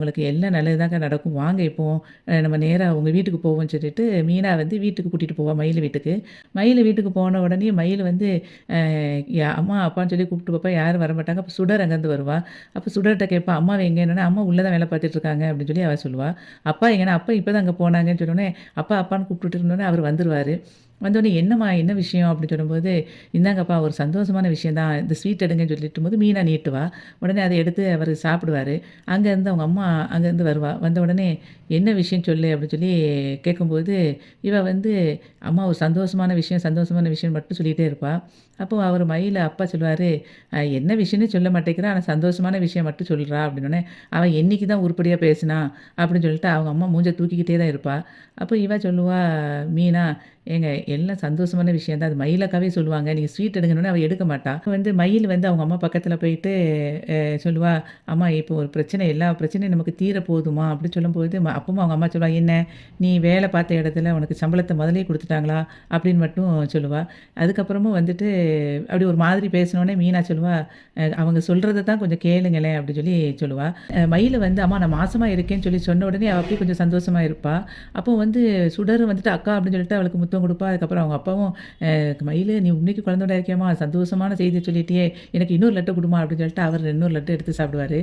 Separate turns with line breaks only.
உங்களுக்கு எல்லாம் நல்லதுதாங்க நடக்கும். வாங்க இப்போ நம்ம நேரா உங்க வீட்டுக்கு போவோம்ன்னு சொல்லிட்டு, மீனா வந்து வீட்டுக்கு கூட்டிட்டு போவா மயில் வீட்டுக்கு. மயில் வீட்டுக்கு போன உடனே மயில் வந்து அம்மா, அப்பான்னு சொல்லி கூப்பிட்டு பாப்பா. யாரும் வரமாட்டாங்க. அப்ப சுடர் அங்கேருந்து வருவா. அப்ப சுடர்ட்ட கேட்பா, "அம்மாவ எங்கேன்னோனே?" "அம்மா உள்ள தான் வேலை பார்த்துட்டு இருக்காங்க" அப்படின்னு சொல்லி அவ சொல்லுவா. "அப்பா எங்கன்னா?" "அப்பா இப்ப தான் அங்க போனாங்கன்னு" சொன்னோனே, அப்பா அப்பான்னு கூப்பிட்டுட்டு இருந்தோனே அவரு வந்துருவாரு. வந்தோனே, "என்னம்மா என்ன விஷயம்?" அப்படின்னு சொல்லும்போது, "இந்தாங்கப்பா ஒரு சந்தோஷமான விஷயம் தான். இந்த ஸ்வீட் எடுங்கன்னு" சொல்லிட்டும்போது மீனா நீட்டுவா. உடனே அத எடுத்து அவரு சாப்பிடுவாரு. அங்கேருந்து அவங்க அம்மா அங்கேருந்து வருவா. வந்த உடனே, "என்ன விஷயம் சொல்லு" அப்படின்னு சொல்லி கேட்கும்போது, இவ வந்து அம்மா ஒரு சந்தோஷமான விஷயம், சந்தோஷமான விஷயம் மட்டும் சொல்லிட்டே இருப்பா. அப்போ அவரு மயில அப்பா சொல்லுவாரு, என்ன விஷயம்னே சொல்ல மாட்டேங்கிறா, ஆனா சந்தோஷமான விஷயம் மட்டும் சொல்றா" அப்படின்னோனே, "அவ என்னைக்கு தான் உருப்படியா பேசினா?" அப்படின்னு சொல்லிட்டு அவங்க அம்மா மூஞ்ச தூக்கிக்கிட்டே தான் இருப்பா. அப்போ இவ சொல்லுவா மீனா, "ஏங்க எல்லாம் சந்தோஷமான விஷயம் தான். அது மயிலக்காவே சொல்லுவாங்க. நீங்க ஸ்வீட் எடுங்கன்னோனே" அவ எடுக்க மாட்டா. வந்து மயில் வந்து அவங்க அம்மா பக்கத்துல போயிட்டு சொல்லுவா, "அம்மா இப்போ ஒரு பிரச்சனை எல்லா பிரச்சனையும் நமக்கு தீர போதுமா?" அப்படி சொல்லும்போது, அப்பவும் அவங்க அம்மா சொல்லுவா, "என்ன நீ வேலை பார்த்த இடத்துல உனக்கு சம்பளத்த முதல்லயே குடுத்துட்டாங்களா?" அப்படின்னு மட்டும் சொல்லுவா. அதுக்கப்புறமும் வந்துட்டு அப்படி ஒரு மாதிரி பேசினோனே மீனா சொல்லுவா, அவங்க சொல்றத தான் கொஞ்சம் கேளுங்களேன்" அப்படி சொல்லி சொல்லுவா. மயிலு வந்து, "அம்மா நான் மாசமா இருக்கேன்னு" சொல்லி சொன்ன உடனே அவ அப்படியே கொஞ்சம் சந்தோஷமா இருப்பா. அப்போ வந்து சுடர் வந்துட்டு, "அக்கா" அப்படின்னு சொல்லிட்டு அவளுக்கு முத்தம் குடுப்பா. அதுக்கப்புறம் அவங்க அப்பாவும், "மயிலு நீ உண்மைக்கு குழந்தையோட இருக்கியாம்மா? சந்தோஷமான செய்திய சொல்லிட்டியே! எனக்கு இன்னொரு லட்டு குடும்மா" அப்படின்னு சொல்லிட்டு அவரு இன்னொரு லட்டு எடுத்து சாப்பிடுவாரு.